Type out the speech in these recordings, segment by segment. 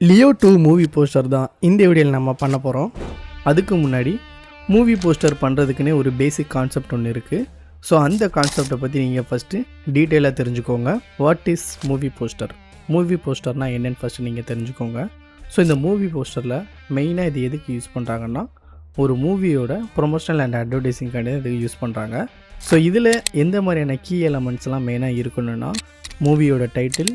Leo 2 movie poster தான் இந்த வீடியோவில் நம்ம பண்ண போகிறோம். அதுக்கு முன்னாடி மூவி போஸ்டர் பண்ணுறதுக்குன்னே ஒரு பேசிக் கான்செப்ட் ஒன்று இருக்குது. ஸோ அந்த கான்செப்டை பற்றி நீங்கள் ஃபஸ்ட்டு டீட்டெயிலாக தெரிஞ்சுக்கோங்க. What is movie poster, movie போஸ்டர்னால் என்னென்னு ஃபஸ்ட்டு நீங்கள் தெரிஞ்சுக்கோங்க. ஸோ இந்த மூவி போஸ்டரில் மெயினாக இது எதுக்கு யூஸ் பண்ணுறாங்கன்னா, ஒரு மூவியோட ப்ரொமோஷனல் அண்ட் அட்வர்டைஸிங்காண்டி இதுக்கு யூஸ் பண்ணுறாங்க. ஸோ இதில் எந்த மாதிரியான கீ எலமெண்ட்ஸ்லாம் மெயினாக இருக்கணும்னா, மூவியோட title,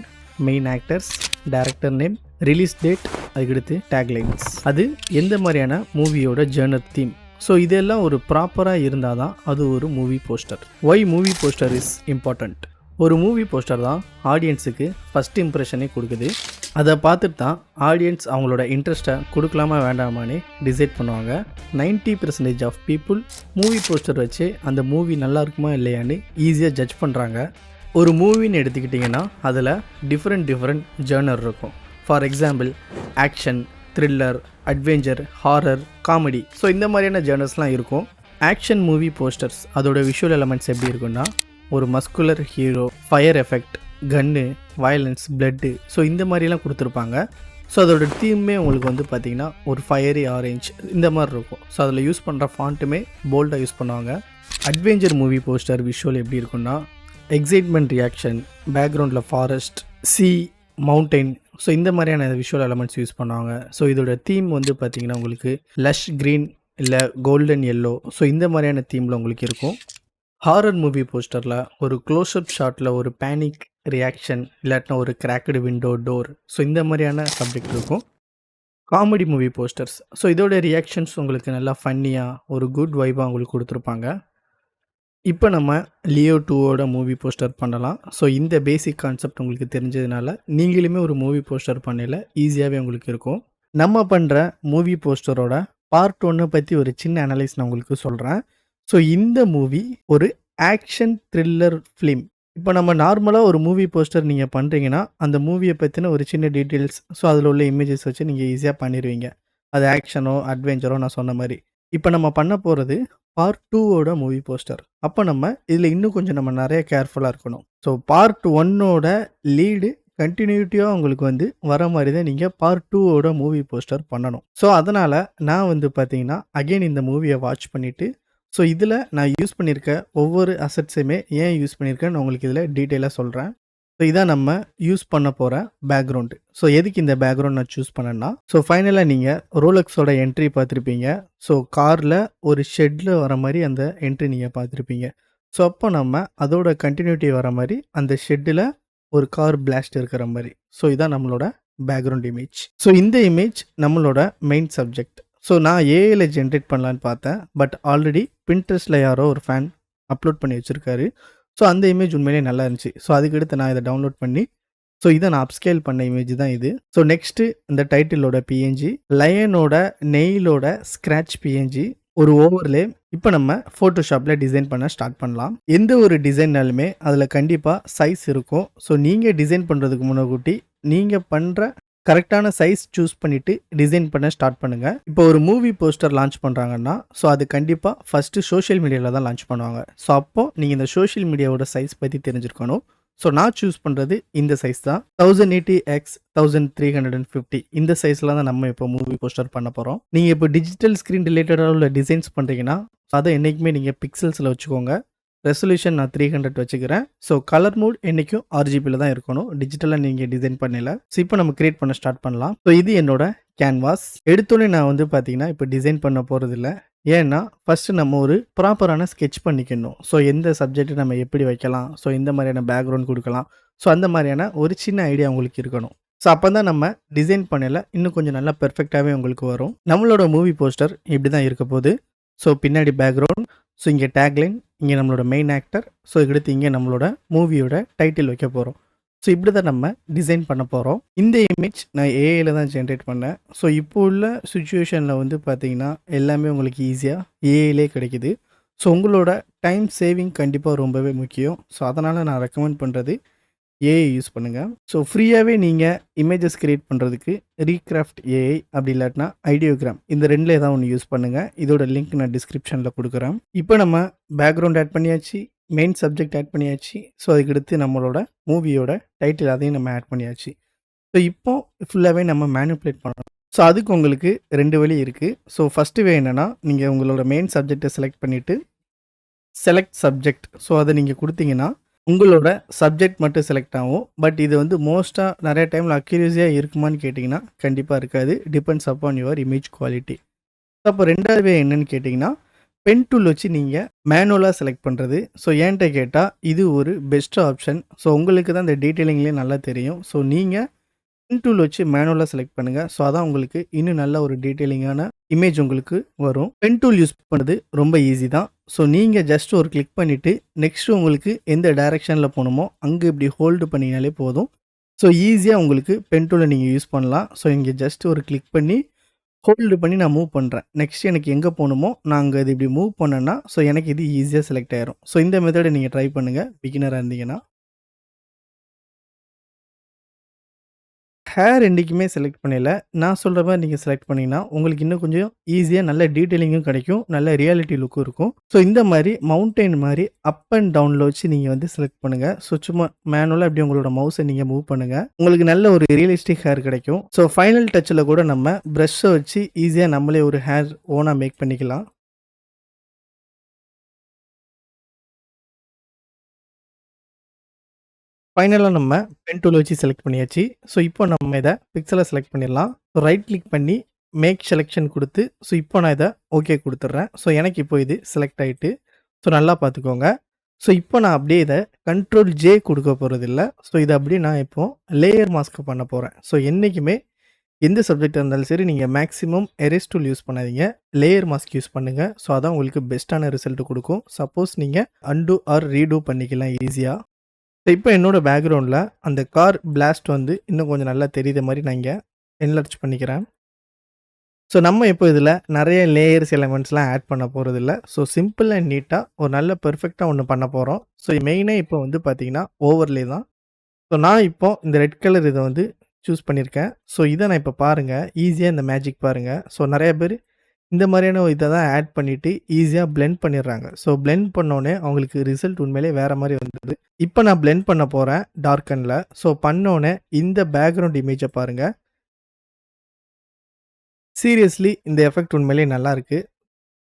main actors, director name, release date, அதுக்கடுத்து டேக்லைன்ஸ், அது எந்த மாதிரியான மூவியோட ஜேர்னர் தீம். ஸோ இதெல்லாம் ஒரு ப்ராப்பராக இருந்தால் தான் அது ஒரு movie poster. Why movie poster is important. ஒரு மூவி போஸ்டர் தான் ஆடியன்ஸுக்கு ஃபஸ்ட் இம்ப்ரெஷனே கொடுக்குது. அதை பார்த்துட்டு தான் ஆடியன்ஸ் அவங்களோட இன்ட்ரெஸ்ட்டை கொடுக்கலாமா வேண்டாமான்னு டிசைட் பண்ணுவாங்க. 90% ஆஃப் பீப்புள் மூவி போஸ்டர் வச்சு அந்த மூவி நல்லா இருக்குமா இல்லையான்னு ஈஸியாக ஜட்ஜ் பண்ணுறாங்க. ஒரு மூவின்னு எடுத்துக்கிட்டிங்கன்னா அதில் டிஃப்ரெண்ட் ஜேர்னர் இருக்கும். For example action, thriller, adventure, horror, comedy. So இந்த மாதிரியான ஜேர்னர்ஸ்லாம் இருக்கும். ஆக்ஷன் மூவி போஸ்டர்ஸ் அதோட விஷுவல் எலமெண்ட்ஸ் எப்படி இருக்குன்னா, ஒரு மஸ்குலர் ஹீரோ, ஃபயர் எஃபெக்ட், கன்னு, வயலன்ஸ், பிளட்டு, ஸோ இந்த மாதிரிலாம் கொடுத்துருப்பாங்க. ஸோ அதோட தீமே உங்களுக்கு வந்து பார்த்திங்கன்னா ஒரு ஃபயரி ஆரேஞ்ச் இந்த மாதிரி இருக்கும். ஸோ அதில் யூஸ் பண்ணுற ஃபாண்ட்டுமே போல்டாக யூஸ் பண்ணுவாங்க. அட்வென்ச்சர் மூவி போஸ்டர் விஷுவல் எப்படி இருக்குன்னா, எக்ஸைட்மெண்ட் ரியாக்ஷன், பேக்ரவுண்டில் ஃபாரஸ்ட், சி, மவுண்டெயின், ஸோ இந்த மாதிரியான விஷுவல் எலமெண்ட்ஸ் யூஸ் பண்ணுவாங்க. ஸோ இதோட தீம் வந்து பார்த்திங்கன்னா உங்களுக்கு லஷ் க்ரீன் இல்லை கோல்டன் எல்லோ, ஸோ இந்த மாதிரியான தீமில் உங்களுக்கு இருக்கும். ஹாரர் மூவி போஸ்டரில் ஒரு க்ளோஸ்அப் ஷாட்டில் ஒரு பேனிக் ரியாக்ஷன், இல்லாட்டினா ஒரு கிராக்டு விண்டோ, டோர், ஸோ இந்த மாதிரியான சப்ஜெக்ட் இருக்கும். காமெடி மூவி போஸ்டர்ஸ், ஸோ இதோட ரியாக்ஷன்ஸ் உங்களுக்கு நல்லா ஃபன்னியாக ஒரு குட் வைபாக உங்களுக்கு கொடுத்துருப்பாங்க. இப்போ நம்ம லியோ 2ஓட மூவி போஸ்டர் பண்ணலாம். ஸோ இந்த பேசிக் கான்செப்ட் உங்களுக்கு தெரிஞ்சதுனால நீங்களுமே ஒரு மூவி போஸ்டர் பண்ணல ஈஸியாகவே உங்களுக்கு இருக்கும். நம்ம பண்ணுற மூவி போஸ்டரோட பார்ட் 1 பற்றி ஒரு சின்ன அனலைஸ் நான் உங்களுக்கு சொல்கிறேன். ஸோ இந்த மூவி ஒரு ஆக்ஷன் த்ரில்லர் ஃபிலிம். இப்போ நம்ம நார்மலாக ஒரு மூவி போஸ்டர் நீங்கள் பண்ணுறீங்கன்னா அந்த மூவியை பற்றின ஒரு சின்ன டீட்டெயில்ஸ், ஸோ அதில் உள்ள இமேஜஸ் வச்சு நீங்கள் ஈஸியாக பண்ணிடுவீங்க. அது ஆக்ஷனோ அட்வென்ச்சரோ நான் சொன்ன மாதிரி. இப்போ நம்ம பண்ண போகிறது பார்ட் 2ஓட மூவி போஸ்டர். அப்போ நம்ம இதில் இன்னும் கொஞ்சம் நம்ம நிறைய கேர்ஃபுல்லாக இருக்கணும். ஸோ பார்ட் 1ஓட லீடு கண்டினியூட்டியாக உங்களுக்கு வந்து வர மாதிரி தான் நீங்கள் பார்ட் 2ஓட மூவி போஸ்டர் பண்ணணும். ஸோ அதனால் நான் வந்து பார்த்தீங்கன்னா அகெயின் இந்த மூவியை வாட்ச் பண்ணிவிட்டு, ஸோ இதில் நான் யூஸ் பண்ணியிருக்க ஒவ்வொரு அசட்ஸையுமே ஏன் யூஸ் பண்ணியிருக்கேன்னு நான் உங்களுக்கு இதில் டீட்டெயிலாக சொல்கிறேன். ஸோ இதான் நம்ம யூஸ் பண்ண போகிற பேக்ரவுண்டு. ஸோ எதுக்கு இந்த பேக்ரவுண்ட் நான் சூஸ் பண்ணேன்னா, ஸோ ஃபைனலாக நீங்கள் ரோலக்ஸோட என்ட்ரி பார்த்துருப்பீங்க. ஸோ காரில் ஒரு ஷெட்டில் வர மாதிரி அந்த என்ட்ரி நீங்கள் பார்த்துருப்பீங்க. ஸோ அப்போ நம்ம அதோட கண்டினியூட்டி வர மாதிரி அந்த ஷெட்டில் ஒரு கார் பிளாஸ்ட் இருக்கிற மாதிரி. ஸோ இதான் நம்மளோட பேக்ரவுண்ட் இமேஜ். ஸோ இந்த இமேஜ் நம்மளோட மெயின் சப்ஜெக்ட். ஸோ நான் ஏஐயில் ஜென்ரேட் பண்ணலான்னு பார்த்தேன். பட் ஆல்ரெடி பின்ட்ரெஸ்ட்டில் யாரோ ஒரு ஃபேன் அப்லோட் பண்ணி வச்சுருக்காரு. ஸோ அந்த இமேஜ் உண்மையிலே நல்லா இருந்துச்சு. ஸோ அதுக்கடுத்து நான் இதை டவுன்லோட் பண்ணி, ஸோ இதை நான் அப்ஸ்கேல் பண்ண இமேஜ் தான் இது. ஸோ நெக்ஸ்ட்டு இந்த டைட்டிலோட பிஎன்ஜி, லயனோட நெயிலோட ஸ்க்ராட்ச் பிஎன்ஜி, ஒரு ஓவர்லே. இப்போ நம்ம ஃபோட்டோஷாப்பில் டிசைன் பண்ண ஸ்டார்ட் பண்ணலாம். எந்த ஒரு டிசைன்னாலுமே அதில் கண்டிப்பாக சைஸ் இருக்கும். ஸோ நீங்கள் டிசைன் பண்ணுறதுக்கு முன்னாடி நீங்கள் பண்ணுற கரெக்டான சைஸ் சூஸ் பண்ணிவிட்டு டிசைன் பண்ண ஸ்டார்ட் பண்ணுங்கள். இப்போ ஒரு மூவி போஸ்டர் லான்ச் பண்ணுறாங்கன்னா, ஸோ அது கண்டிப்பாக ஃபஸ்ட்டு சோஷியல் மீடியாவில் தான் லான்ச் பண்ணுவாங்க. ஸோ அப்போது நீங்கள் இந்த சோஷியல் மீடியாவோட சைஸ் பற்றி தெரிஞ்சிருக்கணும். ஸோ நான் சூஸ் பண்ணுறது இந்த சைஸ் தான், 1080x 1350. இந்த சைஸில் தான் நம்ம இப்போ மூவி போஸ்டர் பண்ண போகிறோம். நீங்கள் இப்போ டிஜிட்டல் ஸ்க்ரீன் ரிலேட்டடாக உள்ள டிசைன்ஸ் பண்ணுறீங்கன்னா அதை என்றைக்குமே நீங்கள் பிக்சல்ஸில் வச்சுக்கோங்க. ரெசல்யூஷன் நான் 300 வச்சுக்கிறேன். ஸோ கலர் மூட் என்றைக்கும் RGBயில் தான் இருக்கணும், டிஜிட்டலாக நீங்கள் டிசைன் பண்ணல. ஸோ இப்போ நம்ம கிரியேட் பண்ண ஸ்டார்ட் பண்ணலாம். ஸோ இது என்னோட கேன்வாஸ். எடுத்தோடனே நான் வந்து பார்த்தீங்கன்னா இப்போ டிசைன் பண்ண போகிறதில்ல. ஏன்னா ஃபஸ்ட்டு நம்ம ஒரு ப்ராப்பரான ஸ்கெட்ச் பண்ணிக்கணும். ஸோ எந்த சப்ஜெக்ட் நம்ம எப்படி வைக்கலாம், ஸோ எந்த மாதிரியான பேக்ரவுண்ட் கொடுக்கலாம், ஸோ அந்த மாதிரியான ஒரு சின்ன ஐடியா உங்களுக்கு இருக்கணும். ஸோ அப்போ தான் நம்ம டிசைன் பண்ணல இன்னும் கொஞ்சம் நல்லா பெர்ஃபெக்டாகவே உங்களுக்கு வரும். நம்மளோட மூவி போஸ்டர் இப்படி தான் இருக்க போகுது. ஸோ பின்னாடி பேக்ரவுண்ட், ஸோ இங்கே டேக்லைன், இங்கே நம்மளோட மெயின் ஆக்டர், ஸோ அடுத்து இங்கே நம்மளோட மூவியோட டைட்டில் வைக்க போகிறோம். ஸோ இப்படி தான் நம்ம டிசைன் பண்ண போகிறோம். இந்த இமேஜ் நான் ஏஐயில் தான் ஜென்ரேட் பண்ணேன். ஸோ இப்போ உள்ள சுச்சுவேஷனில் வந்து பார்த்தீங்கன்னா எல்லாமே உங்களுக்கு ஈஸியாக ஏஐலே கிடைக்குது. ஸோ உங்களோட டைம் சேவிங் கண்டிப்பாக ரொம்பவே முக்கியம். ஸோ அதனால் நான் ரெக்கமெண்ட் பண்ணுறது ஏஐ யூஸ் பண்ணுங்கள். ஸோ ஃப்ரீயாகவே நீங்கள் இமேஜஸ் க்ரியேட் பண்ணுறதுக்கு ரீக்ராஃப்ட் ஏஐ, அப்படி இல்லாட்டினா ஐடியோகிராம், இந்த ரெண்டில் ஏதாவது ஒன்று யூஸ் பண்ணுங்கள். இதோட லிங்க் நான் டிஸ்கிரிப்ஷனில் கொடுக்குறேன். இப்போ நம்ம பேக்ரவுண்ட் ஆட் பண்ணியாச்சு, மெயின் சப்ஜெக்ட் ஆட் பண்ணியாச்சு. ஸோ அதுக்கடுத்து நம்மளோட மூவியோட டைட்டில் அதையும் நம்ம ஆட் பண்ணியாச்சு. ஸோ இப்போ ஃபுல்லாகவே நம்ம மேனிப்புலேட் பண்ணணும். ஸோ அதுக்கு உங்களுக்கு 2 வழி இருக்குது. ஸோ ஃபஸ்ட்டு வே என்னென்னா, நீங்கள் உங்களோட மெயின் சப்ஜெக்டை செலக்ட் பண்ணிவிட்டு செலக்ட் சப்ஜெக்ட் ஸோ அதை நீங்கள் கொடுத்தீங்கன்னா உங்களோட சப்ஜெக்ட் மட்டும் செலக்ட் ஆகும். பட் இது வந்து மோஸ்ட்டாக நிறைய டைமில் அக்யூரஸியாக இருக்குமான்னு கேட்டிங்கன்னா கண்டிப்பாக இருக்காது. Depends upon your image quality. அப்போ 2வது வே என்னன்னு கேட்டிங்கன்னா, பென் டூல் வச்சு நீங்கள் மேனுவலாக செலக்ட் பண்ணுறது. ஸோ ஏன்ட்ட கேட்டால் இது ஒரு பெஸ்ட் ஆப்ஷன். ஸோ உங்களுக்கு தான் இந்த டீட்டெயிலிங்லேயே நல்லா தெரியும். ஸோ நீங்கள் பென் டூல் வச்சு மேனுவலாக செலக்ட் பண்ணுங்கள். ஸோ அதான் உங்களுக்கு இன்னும் நல்ல ஒரு டீட்டெயிலிங்கான இமேஜ் உங்களுக்கு வரும். பென் டூல் யூஸ் பண்ணுறது ரொம்ப ஈஸி தான். ஸோ நீங்கள் ஜஸ்ட் ஒரு கிளிக் பண்ணிவிட்டு நெக்ஸ்ட்டு உங்களுக்கு எந்த டைரெக்ஷனில் போகணுமோ அங்கே இப்படி ஹோல்டு பண்ணினாலே போதும். ஸோ ஈஸியாக உங்களுக்கு பென் டூலை நீங்கள் யூஸ் பண்ணலாம். ஸோ இங்கே ஜஸ்ட் ஒரு கிளிக் பண்ணி ஹோல்டு பண்ணி நான் மூவ் பண்ணுறேன். நெக்ஸ்ட் எனக்கு எங்கே போகணுமோ நான் அங்கே இது இப்படி மூவ் பண்ணேன்னா ஸோ எனக்கு இது ஈஸியாக செலக்ட் ஆயிரும். ஸோ இந்த மெத்தடை நீங்கள் ட்ரை பண்ணுங்கள் பிகினராக இருந்தீங்கன்னா. ஹேர் என்றைக்குமே செலக்ட் பண்ணல. நான் சொல்கிற மாதிரி நீங்கள் செலக்ட் பண்ணிங்கன்னா உங்களுக்கு இன்னும் கொஞ்சம் ஈஸியாக நல்ல டீட்டெயிலிங்கும் கிடைக்கும். நல்ல ரியாலிட்டி லுக்கும் இருக்கும். ஸோ இந்த மாதிரி மவுண்டெயின் மாதிரி அப் அண்ட் டவுனில் வச்சு நீங்கள் வந்து செலக்ட் பண்ணுங்கள். ஸோ சும்மா மேனுவலாக அப்படி உங்களோட மவுஸை நீங்கள் மூவ் பண்ணுங்கள். உங்களுக்கு நல்ல ஒரு ரியலிஸ்டிக் ஹேர் கிடைக்கும். ஸோ ஃபைனல் டச்சில் கூட நம்ம ப்ரஷ்ஷை வச்சு ஈஸியாக நம்மளே ஒரு ஹேர் ஓனாக மேக் பண்ணிக்கலாம். ஃபைனலாக நம்ம பென் டூல் வச்சு செலக்ட் பண்ணியாச்சு. ஸோ இப்போ நம்ம இதை பிக்சலை செலக்ட் பண்ணிடலாம். ஸோ ரைட் கிளிக் பண்ணி மேக் செலெக்ஷன் கொடுத்து ஸோ இப்போ நான் இதை ஓகே கொடுத்துட்றேன். ஸோ எனக்கு இப்போ இது செலக்ட் ஆகிட்டு ஸோ நல்லா பார்த்துக்கோங்க. ஸோ இப்போ நான் அப்படியே இதை கண்ட்ரோல் ஜே கொடுக்க போகிறதில்ல. ஸோ இதை அப்படியே நான் இப்போது லேயர் மாஸ்க் பண்ண போகிறேன். ஸோ என்றைக்குமே எந்த சப்ஜெக்டாக இருந்தாலும் சரி நீங்கள் மேக்ஸிமம் எரேஸ் டூல் யூஸ் பண்ணாதீங்க. லேயர் மாஸ்க் யூஸ் பண்ணுங்கள். ஸோ அதான் உங்களுக்கு பெஸ்ட்டான ரிசல்ட் கொடுக்கும். சப்போஸ் நீங்கள் அன்டூ ஆர் ரீடூ பண்ணிக்கலாம் ஈஸியாக. இப்போ என்னோட பேக்ரவுண்டில் அந்த கார் பிளாஸ்ட் வந்து இன்னும் கொஞ்சம் நல்லா தெரியுற மாதிரி நான் இங்கே என்லர்ஜ் பண்ணிக்கிறேன். ஸோ நம்ம இப்போ இதில் நிறைய லேயர்ஸ் எலமெண்ட்ஸ்லாம் ஆட் பண்ண போகிறதில்ல. ஸோ சிம்பிள் அண்ட் நீட்டாக ஒரு நல்ல பெர்ஃபெக்டாக ஒன்று பண்ண போகிறோம். ஸோ மெயினாக இப்போ வந்து பார்த்திங்கன்னா ஓவர்லே தான். ஸோ நான் இப்போது இந்த ரெட் கலர் இதை வந்து சூஸ் பண்ணியிருக்கேன். ஸோ இதை நான் இப்போ பாருங்கள் ஈஸியாக இந்த மேஜிக் பாருங்கள். ஸோ நிறைய பேர் இந்த மாதிரியான இதை தான் ஆட் பண்ணிவிட்டு ஈஸியாக பிளெண்ட் பண்ணிடுறாங்க. ஸோ பிளெண்ட் பண்ணோடனே அவங்களுக்கு ரிசல்ட் உண்மையிலே வேறு மாதிரி வந்தது. இப்போ நான் பிளெண்ட் பண்ண போகிறேன் டார்க்கனில். ஸோ பண்ணோடனே இந்த பேக்ரவுண்ட் இமேஜை பாருங்கள். சீரியஸ்லி இந்த எஃபெக்ட் உண்மையிலே நல்லாயிருக்கு.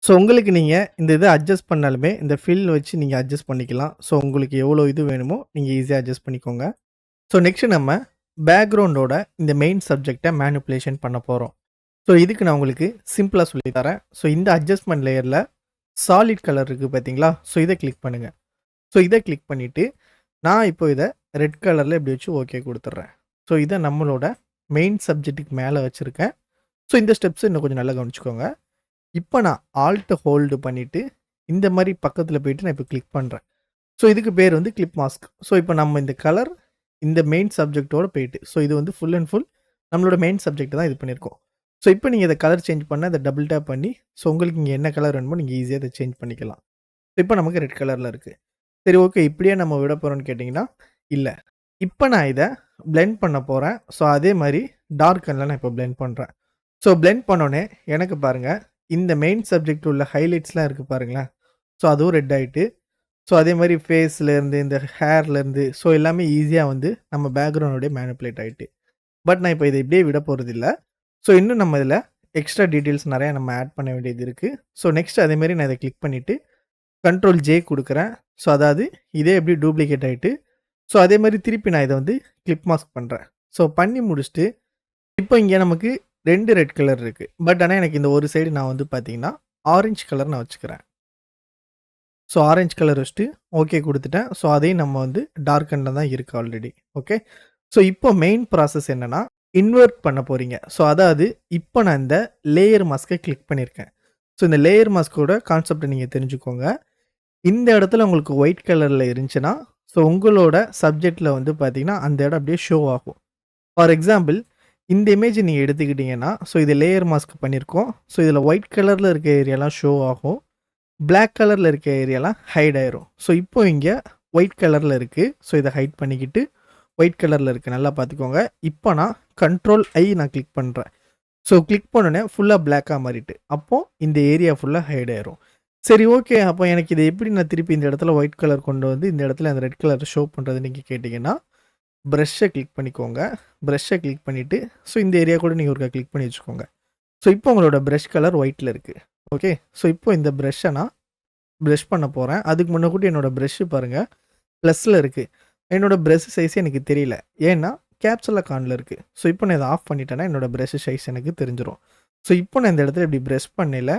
ஸோ உங்களுக்கு நீங்கள் இந்த இதை அட்ஜஸ்ட் பண்ணாலுமே இந்த ஃபில் வச்சு நீங்கள் அட்ஜஸ்ட் பண்ணிக்கலாம். ஸோ உங்களுக்கு எவ்வளோ இது வேணுமோ நீங்கள் ஈஸியாக அட்ஜஸ்ட் பண்ணிக்கோங்க. ஸோ நெக்ஸ்ட்டு நம்ம பேக்ரவுண்டோட இந்த மெயின் சப்ஜெக்டை மேனிப்புலேஷன் பண்ண போகிறோம். ஸோ இதுக்கு நான் உங்களுக்கு சிம்பிளாக சொல்லி தரேன். ஸோ இந்த அட்ஜஸ்ட்மெண்ட் லேயரில் சாலிட் கலர் இருக்குது பார்த்தீங்களா? ஸோ இதை கிளிக் பண்ணுங்கள். ஸோ இதை கிளிக் பண்ணிவிட்டு நான் இப்போ இதை ரெட் கலரில் இப்படி வச்சு ஓகே கொடுத்துட்றேன். ஸோ இதை நம்மளோட மெயின் சப்ஜெக்ட்டுக்கு மேலே வச்சுருக்கேன். ஸோ இந்த ஸ்டெப்ஸ் இன்னும் கொஞ்சம் நல்லா கவனிச்சுக்கோங்க. இப்போ நான் ஆல்ட்டை ஹோல்டு பண்ணிவிட்டு இந்த மாதிரி பக்கத்தில் போயிட்டு நான் இப்போ கிளிக் பண்ணுறேன். ஸோ இதுக்கு பேர் வந்து கிளிப் மாஸ்க். ஸோ இப்போ நம்ம இந்த கலர் இந்த மெயின் சப்ஜெக்டோடு போயிட்டு ஸோ இது வந்து ஃபுல் அண்ட் ஃபுல் நம்மளோட மெயின் சப்ஜெக்ட் தான் இது பண்ணியிருக்கோம். ஸோ இப்போ நீங்கள் இதை கலர் சேஞ்ச் பண்ணால் அதை டபுள் டேப் பண்ணி ஸோ உங்களுக்கு இங்கே என்ன கலர் வேணுமோ நீங்கள் ஈஸியாக அதை சேஞ்ச் பண்ணிக்கலாம். இப்போ நமக்கு ரெட் கலரில் இருக்குது. சரி ஓகே இப்படியே நம்ம விட போகிறோன்னு கேட்டிங்கன்னா இல்லை. இப்போ நான் இதை பிளெண்ட் பண்ண போகிறேன். ஸோ அதே மாதிரி டார்க்கனில் நான் இப்போ பிளெண்ட் பண்ணுறேன். ஸோ பிளெண்ட் பண்ணோன்னே எனக்கு பாருங்கள் இந்த மெயின் சப்ஜெக்ட் உள்ள ஹைலைட்ஸ்லாம் இருக்குது பாருங்களேன். ஸோ அதுவும் ரெட் ஆகிட்டு ஸோ அதே மாதிரி ஃபேஸ்லேருந்து இந்த ஹேர்லேருந்து ஸோ எல்லாமே ஈஸியாக வந்து நம்ம பேக்ரவுண்டோடய மேனிப்புலேட் ஆகிட்டு. பட் நான் இப்போ இதை இப்படியே விட போகிறதில்ல. ஸோ இன்னும் நம்ம இதில் எக்ஸ்ட்ரா டீட்டெயில்ஸ் நிறையா நம்ம ஆட் பண்ண வேண்டியது இருக்குது. ஸோ நெக்ஸ்ட் அதேமாரி நான் இதை கிளிக் பண்ணிவிட்டு கண்ட்ரோல் ஜே கொடுக்குறேன். ஸோ அதாவது இதே எப்படி டூப்ளிகேட் ஆகிட்டு ஸோ அதே மாதிரி திருப்பி நான் இதை வந்து கிளிப் மாஸ்க் பண்ணுறேன். ஸோ பண்ணி முடிச்சுட்டு இப்போ இங்கே நமக்கு 2 ரெட் கலர் இருக்குது. பட் ஆனால் எனக்கு இந்த ஒரு சைடு நான் வந்து பார்த்தீங்கன்னா ஆரஞ்சு கலர் நான் வச்சுக்கிறேன். ஸோ ஆரஞ்சு கலர் வச்சுட்டு ஓகே கொடுத்துட்டேன். ஸோ அதையும் நம்ம வந்து டார்க்கனில் தான் இருக்குது ஆல்ரெடி. ஓகே ஸோ இப்போ மெயின் ப்ராசஸ் என்னென்னா இன்வெர்ட் பண்ண போகிறீங்க. ஸோ அதாவது இப்போ நான் இந்த லேயர் மாஸ்க்கை கிளிக் பண்ணியிருக்கேன். ஸோ இந்த லேயர் மாஸ்க்கோட கான்செப்டை நீங்கள் தெரிஞ்சுக்கோங்க. இந்த இடத்துல உங்களுக்கு ஒயிட் கலரில் இருந்துச்சுன்னா ஸோ உங்களோட சப்ஜெக்டில் வந்து பார்த்தீங்கன்னா அந்த இடம் அப்படியே ஷோ ஆகும். ஃபார் எக்ஸாம்பிள் இந்த இமேஜ் நீங்கள் எடுத்துக்கிட்டிங்கன்னா ஸோ இது லேயர் மாஸ்க் பண்ணியிருக்கோம். ஸோ இதில் ஒயிட் கலரில் இருக்க ஏரியாலாம் ஷோ ஆகும். பிளாக் கலரில் இருக்க ஏரியாலாம் ஹைட் ஆயிரும். ஸோ இப்போ இங்கே ஒயிட் கலரில் இருக்குது. ஸோ இதை ஹைட் பண்ணிக்கிட்டு ஒயிட் கலரில் இருக்குது நல்லா பார்த்துக்கோங்க. இப்போ நான் கண்ட்ரோல் ஐ நான் கிளிக் பண்ணுறேன். ஸோ கிளிக் பண்ணோன்னே ஃபுல்லாக பிளாக்காக மாறிட்டு அப்போது இந்த ஏரியா ஃபுல்லாக ஹைட் ஆயிரும். சரி ஓகே அப்போ எனக்கு இதை எப்படி நான் திருப்பி இந்த இடத்துல ஒயிட் கலர் கொண்டு வந்து இந்த இடத்துல அந்த ரெட் கலர் ஷோ பண்ணுறது நீங்கள் கேட்டிங்கன்னா ப்ரஷ்ஷை கிளிக் பண்ணிக்கோங்க. ப்ரஷ்ஷை கிளிக் பண்ணிவிட்டு ஸோ இந்த ஏரியா கூட நீங்கள் ஒருக்கா கிளிக் பண்ணி வச்சுக்கோங்க. ஸோ இப்போ உங்களோட ப்ரஷ் கலர் ஒயிட்டில் இருக்குது. ஓகே. ஸோ இப்போ இந்த ப்ரஷ்ஷை நான் ப்ரஷ் பண்ண போகிறேன். அதுக்கு முன்னக்கூட்டி என்னோடய ப்ரஷ்ஷு பாருங்கள் ப்ளஸில் இருக்குது. என்னோடய ப்ரஷ் சைஸ் எனக்கு தெரியல. ஏன்னா கேப்சூல் கானில் இருக்குது. ஸோ இப்போ நான் இதை ஆஃப் பண்ணிட்டேன்னா என்னோடய ப்ரஷ் சைஸ் எனக்கு தெரிஞ்சிடும். ஸோ இப்போ நான் இந்த இடத்துல இப்படி ப்ரஷ் பண்ணல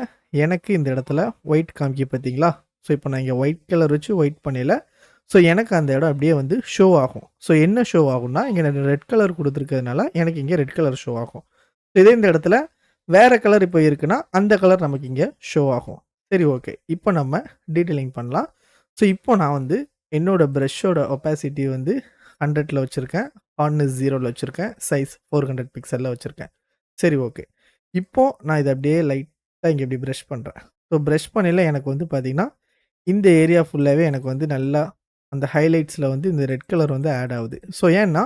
எனக்கு இந்த இடத்துல ஒயிட் காமிக்க பார்த்தீங்களா? ஸோ இப்போ நான் இங்கே ஒயிட் கலர் வச்சு ஒயிட் பண்ணல. ஸோ எனக்கு அந்த இடம் அப்படியே வந்து ஷோ ஆகும். ஸோ என்ன ஷோ ஆகும்னா இங்கே நான் ரெட் கலர் கொடுத்துருக்கிறதுனால எனக்கு இங்கே ரெட் கலர் ஷோ ஆகும். ஸோ இதே இந்த இடத்துல வேறு கலர் இப்போ இருக்குன்னா அந்த கலர் நமக்கு இங்கே ஷோ ஆகும். சரி, ஓகே. இப்போ நம்ம டீட்டெயிலிங் பண்ணலாம். ஸோ இப்போ நான் வந்து என்னோட ப்ரஷ்ஷோட ஒப்பாசிட்டி வந்து 100ல் வச்சுருக்கேன். ஹார்ட்னஸ் 0ல் வச்சுருக்கேன். சைஸ் 400 பிக்சலில் வச்சுருக்கேன். சரி, ஓகே. இப்போது நான் இதை அப்படியே லைட்டாக இங்கே இப்படி ப்ரஷ் பண்ணுறேன். ஸோ ப்ரஷ் பண்ணையில் எனக்கு வந்து பார்த்திங்கன்னா இந்த ஏரியா ஃபுல்லாகவே எனக்கு வந்து நல்லா அந்த ஹைலைட்ஸில் வந்து இந்த ரெட் கலர் வந்து ஆட் ஆகுது. ஸோ ஏன்னா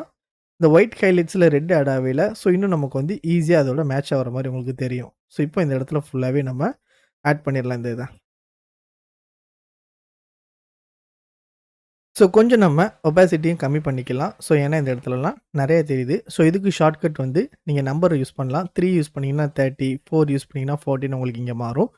இந்த ஒயிட் ஹைலைட்ஸில் ரெட் ஆட் ஆகல. ஸோ இன்னும் நமக்கு வந்து ஈஸியாக அதோட மேட்ச் ஆகிற மாதிரி உங்களுக்கு தெரியும். ஸோ இப்போ இந்த இடத்துல ஃபுல்லாகவே நம்ம ஆட் பண்ணிடலாம் இந்த இதை. ஸோ கொஞ்சம் நம்ம ஒபாசிட்டியும் கம்மி பண்ணிக்கலாம். ஸோ ஏன்னா இந்த இடத்துலலாம் நிறைய தெரியுது. ஸோ இதுக்கு ஷார்ட்கட் வந்து நீங்கள் நம்பர் யூஸ் பண்ணலாம். 3 யூஸ் பண்ணிங்கன்னா 30, 4 யூஸ் பண்ணிங்கன்னா 14 உங்களுக்கு இங்கே மாறும்.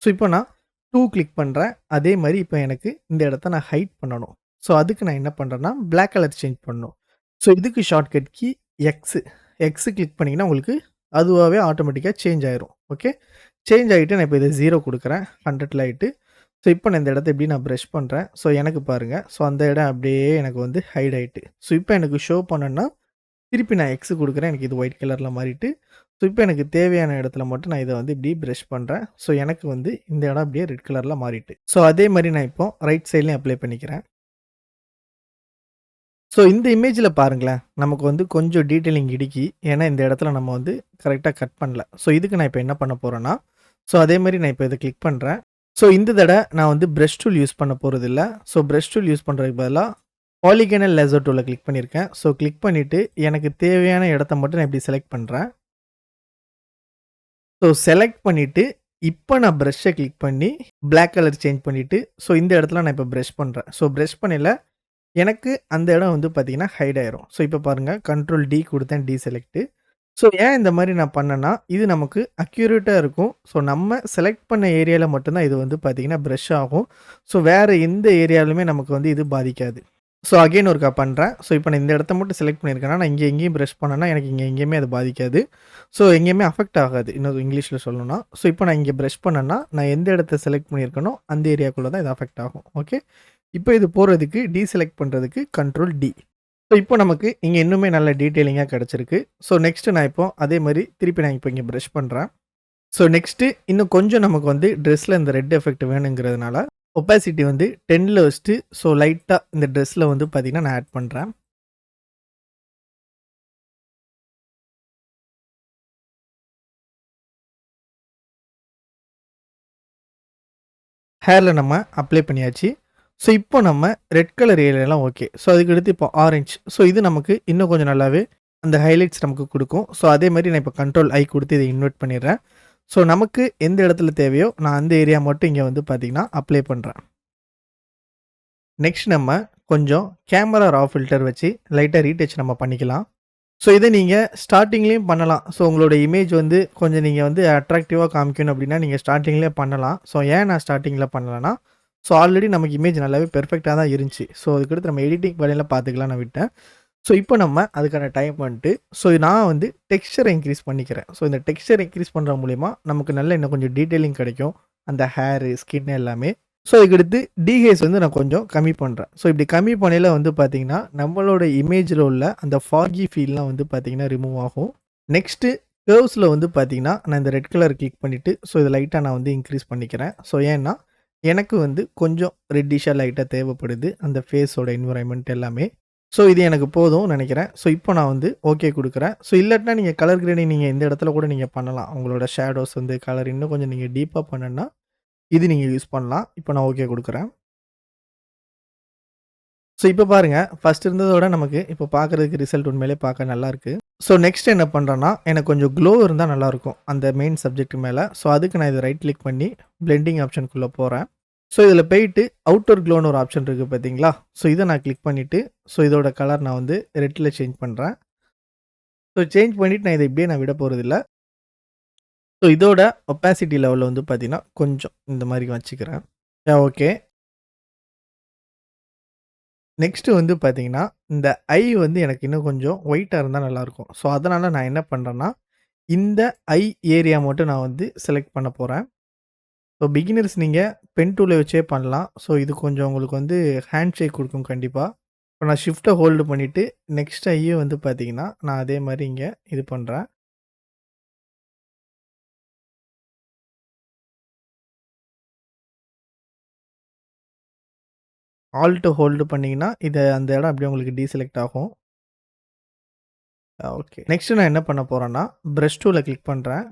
ஸோ இப்போ நான் 2 கிளிக் பண்ணுறேன். அதே மாதிரி இப்போ எனக்கு இந்த இடத்த நான் ஹைட் பண்ணணும். ஸோ அதுக்கு நான் என்ன பண்ணுறேன்னா பிளாக் கலர் சேஞ்ச் பண்ணணும். ஸோ இதுக்கு shortcut key X. X click பண்ணிங்கன்னா உங்களுக்கு அதுவாகவே ஆட்டோமேட்டிக்காக சேஞ்ச் ஆயிரும். ஓகே. சேஞ்ச் ஆகிட்டு நான் இப்போ இதை 0 கொடுக்குறேன். 100ல் ஆகிட்டு ஸோ இப்போ நான் இந்த இடத்த எப்படி நான் ப்ரஷ் பண்ணுறேன். ஸோ எனக்கு பாருங்கள். ஸோ அந்த இடம் அப்படியே எனக்கு வந்து ஹைட் ஆகிட்டு. ஸோ இப்போ எனக்கு ஷோ பண்ணணும்னா திருப்பி நான் எக்ஸு கொடுக்குறேன். எனக்கு இது ஒயிட் கலரில் மாறிட்டு. ஸோ இப்போ எனக்கு தேவையான இடத்துல மட்டும் நான் இதை வந்து இப்படி ப்ரஷ் பண்ணுறேன். ஸோ எனக்கு வந்து இந்த இடம் அப்படியே ரெட் கலரில் மாறிட்டு. ஸோ அதே மாதிரி நான் இப்போ ரைட் சைட்லேயும் அப்ளை பண்ணிக்கிறேன். ஸோ இந்த இமேஜில் பாருங்களேன். நமக்கு வந்து கொஞ்சம் டீட்டெயிலிங் இடிக்கி. ஏன்னா இந்த இடத்துல நம்ம வந்து கரெக்டாக கட் பண்ணல. ஸோ இதுக்கு நான் இப்போ என்ன பண்ண போகிறேன்னா ஸோ அதே மாதிரி நான் இப்போ இதை கிளிக் பண்ணுறேன். ஸோ இந்த தடவை நான் வந்து ப்ரஷ் டூல் யூஸ் பண்ண போகிறதில்ல. ஸோ ப்ரஷ் டூல் யூஸ் பண்ணுறதுக்கு பதிலாக பாலிகனல் லேசர் டூலை கிளிக் பண்ணியிருக்கேன். ஸோ கிளிக் பண்ணிவிட்டு எனக்கு தேவையான இடத்த மட்டும் நான் இப்படி செலக்ட் பண்ணுறேன். ஸோ செலக்ட் பண்ணிவிட்டு இப்போ நான் ப்ரஷ்ஷை கிளிக் பண்ணி பிளாக் கலர் சேஞ்ச் பண்ணிவிட்டு ஸோ இந்த இடத்துல நான் இப்போ ப்ரஷ் பண்ணுறேன். ஸோ ப்ரஷ் பண்ணல எனக்கு அந்த இடம் வந்து பார்த்திங்கன்னா ஹைட் ஆயிரும். ஸோ இப்போ பாருங்கள் கண்ட்ரோல் டி கொடுத்தேன் டீசெலக்ட்டு. ஸோ ஏன் இந்த மாதிரி நான் பண்ணேன்னா இது நமக்கு அக்யூரேட்டாக இருக்கும். ஸோ நம்ம செலக்ட் பண்ண ஏரியாவில் மட்டும்தான் இது வந்து பார்த்திங்கன்னா ப்ரஷ் ஆகும். ஸோ வேறு எந்த ஏரியாலுமே நமக்கு வந்து இது பாதிக்காது. ஸோ அகெயின் ஒருக்கா பண்ணுறேன். ஸோ இப்போ நான் இந்த இடத்த மட்டும் செலக்ட் பண்ணியிருக்கேன்னா நான் இங்கே எங்கேயும் ப்ரஷ் பண்ணேன்னா எனக்கு இங்கே எங்கேயுமே அது பாதிக்காது. ஸோ எங்கேயுமே அஃபெக்ட் ஆகாது இன்னும் இங்கிலீஷில் சொல்லணும்னா. ஸோ இப்போ நான் இங்கே ப்ரஷ் பண்ணேன்னா நான் எந்த இடத்த செலக்ட் பண்ணியிருக்கேனோ அந்த ஏரியாக்குள்ளே தான் இது அஃபெக்ட் ஆகும். ஓகே. இப்போ இது போகிறதுக்கு டீசெலக்ட் பண்ணுறதுக்கு கண்ட்ரோல் டி. ஸோ இப்போ நமக்கு இங்கே இன்னுமே நல்ல டீட்டெயிலிங்காக கிடச்சிருக்கு. ஸோ நெக்ஸ்ட்டு நான் இப்போ அதே மாதிரி திருப்பி நான் இப்போ இங்கே ப்ரஷ் பண்ணுறேன். ஸோ நெக்ஸ்ட்டு இன்னும் கொஞ்சம் நமக்கு வந்து ட்ரெஸ்ஸில் இந்த ரெட் எஃபெக்ட் வேணுங்கிறதுனால ஒப்பாசிட்டி வந்து 10ல் வச்சுட்டு ஸோ லைட்டாக இந்த ட்ரெஸ்ஸில் வந்து பார்த்திங்கன்னா நான் ஆட் பண்ணுறேன். ஹேரில் நம்ம அப்ளை பண்ணியாச்சு. ஸோ இப்போ நம்ம ரெட் கலர் ஏரியாலாம் ஓகே. ஸோ அதுக்கடுத்து இப்போ ஆரஞ்ச். ஸோ இது நமக்கு இன்னும் கொஞ்சம் நல்லாவே அந்த ஹைலைட்ஸ் நமக்கு கொடுக்கும். ஸோ அதே மாதிரி நான் இப்போ கண்ட்ரோல் ஐ கொடுத்து இதை இன்வெர்ட் பண்ணிடுறேன். ஸோ நமக்கு எந்த இடத்துல தேவையோ நான் அந்த ஏரியா மட்டும் இங்கே வந்து பார்த்திங்கன்னா அப்ளை பண்ணுறேன். நெக்ஸ்ட் நம்ம கொஞ்சம் கேமரா ரா ஃபில்டர் வச்சு லைட்டாக ரீடச் நம்ம பண்ணிக்கலாம். ஸோ இதை நீங்கள் ஸ்டார்டிங்லேயும் பண்ணலாம். ஸோ உங்களோட இமேஜ் வந்து கொஞ்சம் நீங்கள் வந்து அட்ராக்டிவாக காமிக்கணும் அப்படின்னா நீங்கள் ஸ்டார்டிங்லேயே பண்ணலாம். ஸோ ஏன் நான் ஸ்டார்டிங்கில் பண்ணலன்னா ஸோ ஆல்ரெடி நமக்கு இமேஜ் நல்லாவே பெர்ஃபெக்டாக தான் இருந்துச்சு. ஸோ அதுக்கடுத்து நம்ம எடிட்டிங் வேலையில் பார்த்துக்கலாம் நான் விட்டேன். ஸோ இப்போ நம்ம அதுக்கான டைம் வந்துட்டு ஸோ நான் வந்து டெக்ஸ்சரை இன்க்ரீஸ் பண்ணிக்கிறேன். ஸோ இந்த டெக்ஸ்சர் இன்க்ரீஸ் பண்ணுற மூலிமா நமக்கு நல்ல இன்னும் கொஞ்சம் டீட்டெயிலிங் கிடைக்கும். அந்த ஹேரு, ஸ்கின் எல்லாமே. ஸோ அதுக்கடுத்து டிஹேஸ் வந்து நான் கொஞ்சம் கம்மி பண்ணுறேன். ஸோ இப்படி கம்மி பண்ணையில் வந்து பார்த்திங்கன்னா நம்மளோட இமேஜில் உள்ள அந்த ஃபாகி ஃபீல்லாம் வந்து பார்த்திங்கன்னா ரிமூவ் ஆகும். நெக்ஸ்ட்டு கர்வ்ஸில் வந்து பார்த்திங்கன்னா நான் இந்த ரெட் கலர் கிளிக் பண்ணிவிட்டு ஸோ இதை லைட்டாக நான் வந்து இன்க்ரீஸ் பண்ணிக்கிறேன். ஸோ ஏன்னா எனக்கு வந்து கொஞ்சம் ரெட்டிஷாக லைட்டாக தேவைப்படுது அந்த ஃபேஸோட என்விரான்மெண்ட் எல்லாமே. ஸோ இது எனக்கு போதும் நினைக்கிறேன். ஸோ இப்போ நான் வந்து ஓகே கொடுக்குறேன். ஸோ இல்லாட்டினா நீங்கள் கலர் கிரேடிங் நீங்கள் இந்த இடத்துல கூட நீங்கள் பண்ணலாம். உங்களோட ஷேடோஸ் வந்து கலர் இன்னும் கொஞ்சம் நீங்கள் டீப்பாக பண்ணணுன்னா இது நீங்கள் யூஸ் பண்ணலாம். இப்போ நான் ஓகே கொடுக்குறேன். ஸோ இப்போ பாருங்கள் ஃபஸ்ட் இருந்ததோட நமக்கு இப்போ பார்க்குறதுக்கு ரிசல்ட் உண்மையிலே பார்க்க நல்லாயிருக்கு. ஸோ நெக்ஸ்ட் என்ன பண்ணுறேன்னா எனக்கு கொஞ்சம் க்ளோ இருந்தால் நல்லாயிருக்கும் அந்த மெயின் சப்ஜெக்ட் மேலே. ஸோ அதுக்கு நான் இதை ரைட் கிளிக் பண்ணி பிளெண்டிங் ஆப்ஷனுக்குள்ளே போகிறேன். ஸோ இதில் போயிட்டு அவுட்டர் க்ளோன்னு ஒரு ஆப்ஷன் இருக்குது பார்த்தீங்களா? ஸோ இதை நான் கிளிக் பண்ணிவிட்டு ஸோ இதோட கலர் நான் வந்து ரெட்டில் சேஞ்ச் பண்ணுறேன். ஸோ சேஞ்ச் பண்ணிவிட்டு நான் இதை இப்படியே நான் விட போகிறதில்ல. ஸோ இதோட ஒப்பாசிட்டி லெவலில் வந்து பார்த்தீங்கன்னா கொஞ்சம் இந்த மாதிரி வச்சுக்கிறேன். ஓகே. நெக்ஸ்ட்டு வந்து பார்த்தீங்கன்னா, இந்த ஐ வந்து எனக்கு இன்னும் கொஞ்சம் ஒயிட்டா இருந்தா நல்லாயிருக்கும். ஸோ அதனால நான் என்ன பண்றேன்னா, இந்த ஐ ஏரியா மட்டும் நான் வந்து செலக்ட் பண்ண போறேன். ஸோ பிகினர்ஸ் நீங்க பென் டூல வச்சே பண்ணலாம். ஸோ இது கொஞ்சம் உங்களுக்கு வந்து ஹேண்ட் ஷேக் குடுக்கும் கண்டிப்பா. இப்போ நான் ஷிஃப்ட்ட ஹோல்டு பண்ணிட்டு, நெக்ஸ்ட் ஐயும் வந்து பார்த்தீங்கன்னா, நான் அதே மாரி இங்க இது பண்றேன். ஆல்ட் ஹோல்டு பண்ணீங்கன்னா, அந்த இடம் அப்படியே உங்களுக்கு டீசெலக்ட் ஆகும். ஓகே. நெக்ஸ்ட் நான் என்ன பண்ண போறேன்னா, பிரஷ் டூல கிளிக் பண்றேன்.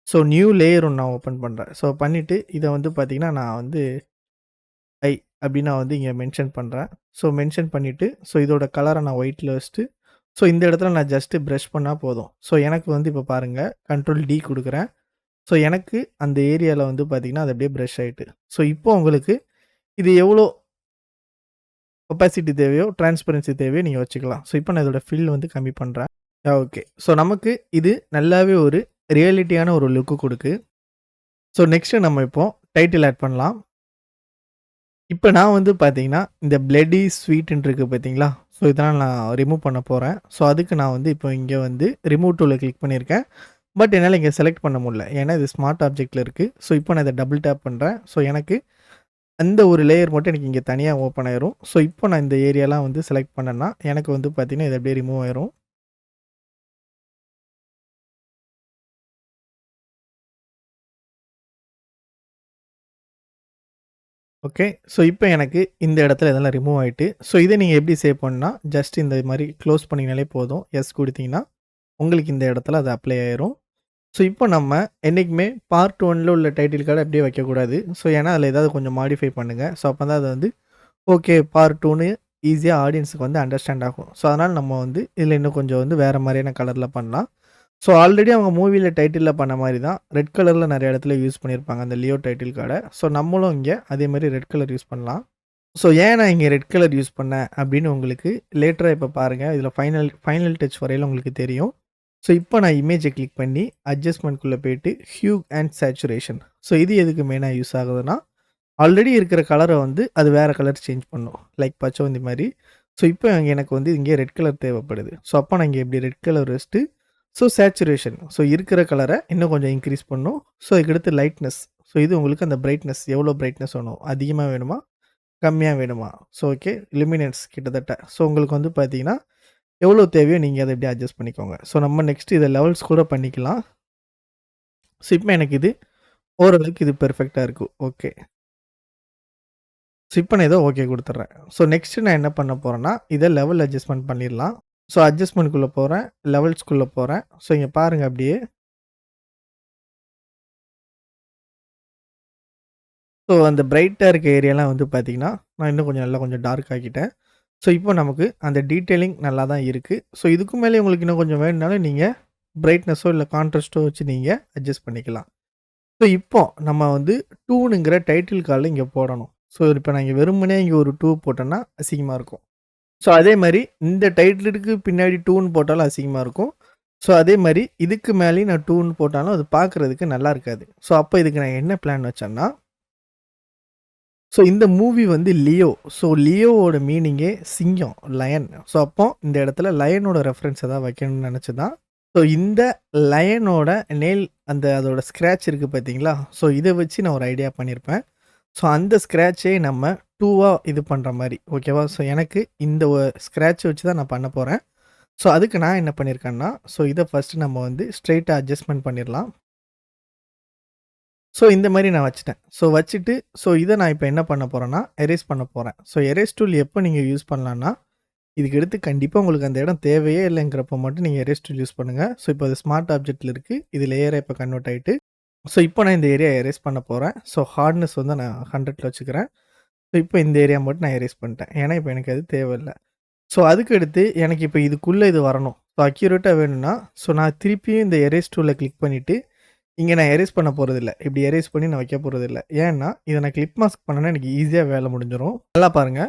ஸோ நியூ லேயர் ஒண்ணு நான் ஓப்பன் பண்றேன். ஸோ பண்ணிட்டு இத வந்து பார்த்தீங்கன்னா, நான் வந்து ஐ அப்படின்னு நான் வந்து இங்க மென்ஷன் பண்றேன். ஸோ மென்ஷன் பண்ணிட்டு, ஸோ இதோட கலர நான் ஒயிட்ல வச்சுட்டு, ஸோ இந்த இடத்துல நான் ஜஸ்ட் பிரஷ் பண்ணா போதும். ஸோ எனக்கு வந்து இப்போ பாருங்க, கண்ட்ரோல் டி குடுக்குறேன். ஸோ எனக்கு அந்த ஏரியால வந்து பார்த்தீங்கன்னா, அது அப்படியே பிரஷ் ஆயிட்டு. ஸோ இப்போ உங்களுக்கு இது எவ்வளோ ஒப்பாசிட்டி தேவையோ, டிரான்ஸ்பரன்சி தேவையோ நீங்க வச்சுக்கலாம். ஸோ இப்போ நான் இதோட ஃபில் வந்து கம்மி பண்றேன். ஓகே. ஸோ நமக்கு இது நல்லாவே ஒரு ரியாலிட்டியான ஒரு லுக் குடுக்கு. ஸோ நெக்ஸ்ட் நம்ம இப்போ டைட்டில் ஆட் பண்ணலாம். இப்ப நான் வந்து பார்த்தீங்கன்னா, இந்த பிளட்டி ஸ்வீட்ன்னு இருக்கு பார்த்தீங்களா? ஸோ இதெல்லாம் நான் ரிமூவ் பண்ண போறேன். ஸோ அதுக்கு நான் வந்து இப்போ இங்க வந்து ரிமூவ் டூல கிளிக் பண்ணியிருக்கேன். பட் என்னால இங்க செலக்ட் பண்ண முடியல. ஏன்னா இது ஸ்மார்ட் ஆப்ஜெக்ட்ல இருக்கு. ஸோ இப்போ நான் இத டபுள் டேப் பண்றேன். ஸோ எனக்கு அந்த ஒரு லேயர் மட்டும் எனக்கு இங்க தனியா ஓப்பன் ஆயிரும். ஸோ இப்போ நான் இந்த ஏரியாலாம் வந்து செலக்ட் பண்ணேன்னா, எனக்கு வந்து பார்த்தீங்கன்னா, இது அப்படியே ரிமூவ் ஆயிரும். ஓகே. ஸோ இப்போ எனக்கு இந்த இடத்துல இதெல்லாம் ரிமூவ் ஆயிட்டு. ஸோ இத நீங்க எப்படி சேவ் பண்ணணும்னா, ஜஸ்ட் இந்த மாரி க்ளோஸ் பண்ணீங்கனாலே போதும். எஸ் குடுத்தீங்கன்னா, உங்களுக்கு இந்த இடத்துல அது அப்ளை ஆயிரும். ஸோ இப்போ நம்ம என்னைக்குமே பார்ட் 1ல உள்ள டைட்டில் கார்ட அப்படியே வைக்கக்கூடாது. ஸோ ஏன்னா அதில ஏதாவது கொஞ்சம் மாடிஃபை பண்ணுங்க. ஸோ அப்ப தான் அது வந்து ஓகே பார்ட் 2ன்னு ஈஸியா ஆடியன்ஸ்க்கு வந்து அண்டர்ஸ்டாண்ட் ஆகும். ஸோ அதனால நம்ம வந்து இதில இன்னும் கொஞ்சம் வந்து வேற மாரியான கலர்ல பண்ணலாம். ஸோ ஆல்ரெடி அவங்க மூவில டைட்டில்ல பண்ண மாரி தான் ரெட் கலர்ல நெறைய இடத்துல யூஸ் பண்ணியிருப்பாங்க அந்த லியோ டைட்டில் கார்ட. ஸோ நம்மளும் இங்க அதே மாரி ரெட் கலர் யூஸ் பண்ணலாம். ஸோ ஏன் நான் இங்க ரெட் கலர் யூஸ் பண்ணேன் அப்படின்னு உங்களுக்கு லேட்டரா இப்ப பாருங்க. இதில ஃபைனல் ஃபைனல் டச் வரையில உங்களுக்கு தெரியும். ஸோ இப்போ நான் இமேஜை கிளிக் பண்ணி அட்ஜஸ்ட்மெண்ட்குள்ளே போயிட்டு ஹியூ அண்ட் சேச்சுரேஷன். ஸோ இது எதுக்கு மெயினாக யூஸ் ஆகுதுன்னா, ஆல்ரெடி இருக்கிற கலரை வந்து அது வேறு கலர் சேஞ்ச் பண்ணும். லைக் பச்சோந்தி மாதிரி. ஸோ இப்போ எனக்கு வந்து இங்கே ரெட் கலர் தேவைப்படுது. ஸோ அப்போ நான் இங்கே இப்படி ரெட் கலர் வச்சுட்டு ஸோ சேச்சுரேஷன். ஸோ இருக்கிற கலரை இன்னும் கொஞ்சம் இன்க்ரீஸ் பண்ணும். ஸோ இதுக்கடுத்து லைட்னஸ். ஸோ இது உங்களுக்கு அந்த பிரைட்னஸ் எவ்வளோ பிரைட்னஸ் வேணும்? அதிகமாக வேணுமா? கம்மியா வேணுமா? So okay. லுமினன்ஸ் கிட்டத்தட்ட. ஸோ உங்களுக்கு வந்து பார்த்தீங்கன்னா எவ்வளோ தேவையோ நீங்க அத இப்படியே அட்ஜஸ்ட் பண்ணிக்கோங்க. ஸோ நம்ம நெக்ஸ்ட் இத லெவல்ஸ் கூட பண்ணிக்கலாம். ஸோ இப்ப எனக்கு இது ஓரளவுக்கு இது பெர்ஃபெக்ட்டா இருக்கு. ஓகே. ஸோ இப்ப நான் இத ஓகே குடுத்துர்றேன். ஸோ நெக்ஸ்ட் நான் என்ன பண்ண போறேன்னா, இத லெவல் அட்ஜஸ்ட்மென்ட் பண்ணிரலாம். ஸோ அட்ஜஸ்ட்மென்ட்குள்ள போறேன். லெவல்ஸ்குள்ள போறேன். ஸோ இங்க பாருங்க அப்படியே. ஸோ அந்த பிரைட்டா இருக்க ஏரியாலாம் வந்து பார்த்தீங்கன்னா, நான் இன்னும் கொஞ்சம் நல்லா கொஞ்சம் டார்க் ஆக்கிட்டேன். ஸோ இப்போ நமக்கு அந்த டீட்டெயிலிங் நல்லா தான் இருக்கு. ஸோ இதுக்கு மேலே உங்களுக்கு இன்னும் கொஞ்சம் வேணும்னாலும் நீங்க பிரைட்னஸோ இல்ல கான்ட்ராஸ்ட்டோ வச்சு நீங்க அட்ஜஸ்ட் பண்ணிக்கலாம். ஸோ இப்போ நம்ம வந்து 2ங்கிற டைட்டில் கார்ட்ல இங்க போடணும். ஸோ இப்ப நான் இங்க வெறுமனே இங்க ஒரு 2 போட்டேன்னா அசிங்கமா இருக்கும். ஸோ அதே மாரி இந்த டைட்டிலுக்கு பின்னாடி 2ன்னு போட்டாலும் அசிங்கமா இருக்கும். ஸோ அதே மாரி இதுக்கு மேலேயும் நான் 2ன்னு போட்டாலும் அது பார்க்கறதுக்கு நல்லா இருக்காது. ஸோ அப்ப இதுக்கு நான் என்ன பிளான் வச்சேன்னா, ஸோ இந்த மூவி வந்து லியோ. ஸோ லியோவோட மீனிங்கே சிங்கம், லயன். ஸோ அப்போ இந்த இடத்துல லயனோட ரெஃபரன்ஸ் ஏதாவது வைக்கணும்னு நெனச்சு தான் ஸோ இந்த லயனோட நெயில் அதோட ஸ்க்ராட்ச் இருக்கு பார்த்தீங்களா? ஸோ இத வச்சு நான் ஒரு ஐடியா பண்ணியிருப்பேன். ஸோ அந்த ஸ்க்ராட்சே நம்ம 2வா இது பண்ற மாரி ஓகேவா? ஸோ எனக்கு இந்த ஸ்க்ராட்ச் வச்சு தான் நான் பண்ண போறேன். ஸோ அதுக்கு நான் என்ன பண்ணியிருக்கேன்னா, ஸோ இத ஃபர்ஸ்ட்டு நம்ம வந்து ஸ்ட்ரெய்ட்டா அட்ஜஸ்ட்மென்ட் பண்ணிரலாம். ஸோ இந்த மாரி நான் வச்சுட்டேன். ஸோ வச்சுட்டு ஸோ இத நான் இப்ப என்ன பண்ண போறேன்னா, எரேஸ் பண்ண போறேன். ஸோ எரேஸ் டூல் எப்ப நீங்க யூஸ் பண்ணலான்னா, இதுக்கு அடுத்து கண்டிப்பா உங்களுக்கு அந்த இடம் தேவையே இல்லைங்கிறப்ப மட்டும் நீங்க எரேஸ் டூல் யூஸ் பண்ணுங்க. ஸோ இப்போ அது ஸ்மார்ட் ஆப்ஜெக்ட்ல இருக்கு. இது லேயரா இப்ப கன்வெர்ட் ஆயிட்டு. ஸோ இப்போ நான் இந்த ஏரியா எரேஸ் பண்ண போறேன். ஸோ ஹார்ட்னஸ் வந்து நான் 100ல வச்சுக்கிறேன். ஸோ இப்போ இந்த ஏரியா மட்டும் நான் எரேஸ் பண்ணிட்டேன். ஏன்னா இப்போ எனக்கு அது தேவையில்ல. ஸோ அதுக்கு அடுத்து எனக்கு இப்போ இதுக்குள்ள இது வரணும். ஸோ அக்யூரேட்டா வேணும்னா, ஸோ நான் திருப்பியும் இந்த எரேஸ் டூல கிளிக் பண்ணிட்டு, இங்க நான் எரேஸ் பண்ண போறதில்ல. இப்படி எரேஸ் பண்ணி நான் வைக்க போறதில்ல. ஏன்னா, இத நான் கிளிப் மாஸ்க் பண்ணேன்னா எனக்கு ஈஸியா வேல முடிஞ்சிரும். நல்லா பாருங்க.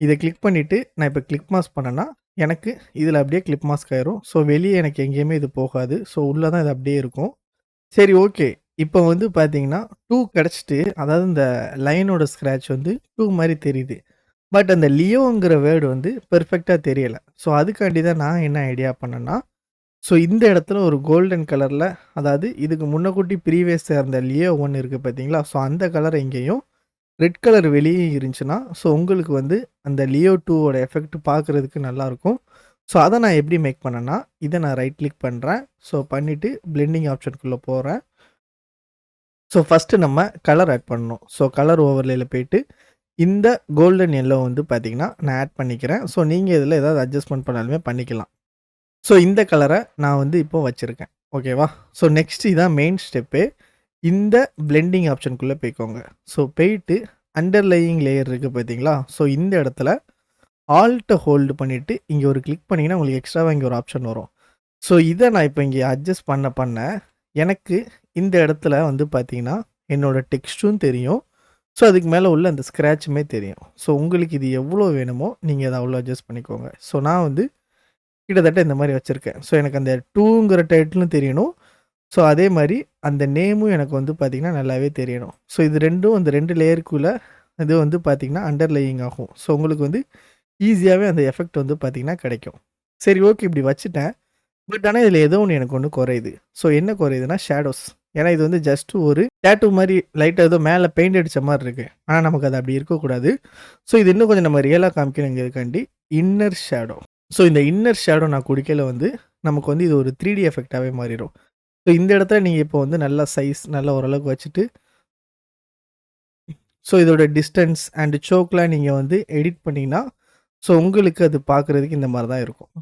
இத கிளிக் பண்ணிட்டு, நான் இப்ப கிளிக் மாஸ்க் பண்ணேன்னா, எனக்கு இதுல அப்படியே கிளிப் மாஸ்க் ஆயிரும். ஸோ, வெளிய எனக்கு எங்கேயுமே இது போகாது. ஸோ, உள்ள தான் இது அப்படியே இருக்கும். சரி ஓகே. இப்ப வந்து பார்த்தீங்கன்னா, 2 கெடைச்சிட்டு, அதாவது இந்த லைனோட ஸ்க்ராட்ச் வந்து 2 மாரி தெரியுது. பட் அந்த லியோங்கிற வேர்ட் வந்து பெர்ஃபெக்ட்டா தெரியல. ஸோ, அதுக்காண்டி தான் நான் என்ன ஐடியா பண்ணேன்னா, ஸோ இந்த இடத்துல ஒரு கோல்டன் கலர்ல, அதாவது இதுக்கு முன்னக்கூட்டி ப்ரீவியஸா இருந்த லியோ 1 இருக்கு பார்த்தீங்களா? ஸோ அந்த கலர் இங்கேயும், ரெட் கலர் வெளியே இருந்துச்சுன்னா, ஸோ உங்களுக்கு வந்து அந்த லியோ 2 ஓட எஃபெக்ட் பார்க்குறதுக்கு நல்லாருக்கும். ஸோ அத நான் எப்படி மேக் பண்ணேன்னா, இத நான் ரைட் கிளிக் பண்றேன். ஸோ பண்ணிட்டு பிளெண்டிங் ஆப்ஷனுக்குள்ள போறேன். ஸோ ஃபர்ஸ்ட்டு நம்ம கலர் ஆட் பண்ணணும். ஸோ கலர் ஓவர்லேல போயிட்டு, இந்த கோல்டன் எல்லோ வந்து பார்த்தீங்கன்னா, நான் ஆட் பண்ணிக்கிறேன். ஸோ நீங்க இதில ஏதாவது அட்ஜஸ்ட்மென்ட் பண்ணாலுமே பண்ணிக்கலாம். ஸோ இந்த கலர நான் வந்து இப்போ வச்சிருக்கேன். ஓகேவா? ஸோ நெக்ஸ்ட் இதான் மெயின் ஸ்டெப்பே. இந்த பிளெண்டிங் ஆப்ஷனுக்குள்ள போய்க்கோங்க. ஸோ போயிட்டு அண்டர்லேயிங் லேயர் இருக்கு பார்த்தீங்களா? ஸோ இந்த இடத்துல ஆல்ட்ட ஹோல்டு பண்ணிட்டு, இங்க ஒரு கிளிக் பண்ணீங்கன்னா, உங்களுக்கு எக்ஸ்ட்ராவா இங்க ஒரு ஆப்ஷன் வரும். ஸோ இத நான் இப்ப இங்க அட்ஜஸ்ட் பண்ண, எனக்கு இந்த இடத்துல வந்து பார்த்தீங்கன்னா, என்னோட டெக்ஸ்ட்டும் தெரியும். ஸோ அதுக்கு மேல உள்ள அந்த ஸ்க்ராட்சுமே தெரியும். ஸோ உங்களுக்கு இது எவ்வளோ வேணுமோ, நீங்க அத அவ்வளோ அட்ஜஸ்ட் பண்ணிக்கோங்க. ஸோ நான் வந்து கிட்டத்தட்ட இந்த மாரி வச்சிருக்கேன். ஸோ எனக்கு அந்த 2ங்கிற டைட்டிலும் தெரியணும். ஸோ அதே மாரி அந்த நேமும் எனக்கு வந்து பார்த்தீங்கன்னா, நல்லாவே தெரியணும். ஸோ இது 2ம் அந்த 2 லேயருக்குள்ள இது வந்து பார்த்தீங்கன்னா, அண்டர்லேயிங் ஆகும். ஸோ உங்களுக்கு வந்து ஈஸியாவே அந்த எஃபெக்ட் வந்து பார்த்தீங்கன்னா கிடைக்கும். சரி ஓகே இப்படி வச்சுட்டேன். பட் ஆனா இதில ஏதோ ஒண்ணு எனக்கு ஒண்ணு குறையுது. ஸோ என்ன குறையுதுன்னா ஷேடோஸ். ஏன்னா இது வந்து ஜஸ்ட் ஒரு டாட்டூ மாரி லைட்டா ஏதோ மேல பெயிண்ட் அடிச்ச மாரி இருக்கு. ஆனா நமக்கு அது அப்படி இருக்கக்கூடாது. ஸோ இது இன்னும் கொஞ்சம் நம்ம ரியலா காமிக்கணுங்கிறதுக்காண்டி இன்னர் ஷேடோ. ஸோ இந்த இன்னர் ஷேடோ நான் குடுக்கையில வந்து நமக்கு வந்து இது ஒரு 3டி எஃபெக்ட்டாவே மாறிரும். ஸோ இந்த இடத்துல நீங்க இப்போ வந்து நல்லா சைஸ் நல்லா ஓரளவுக்கு வச்சுட்டு, ஸோ இதோட டிஸ்டன்ஸ் அண்ட் சோக்லாம் நீங்க வந்து எடிட் பண்ணீங்கன்னா, ஸோ உங்களுக்கு அது பார்க்குறதுக்கு இந்த மாரி தான் இருக்கும்.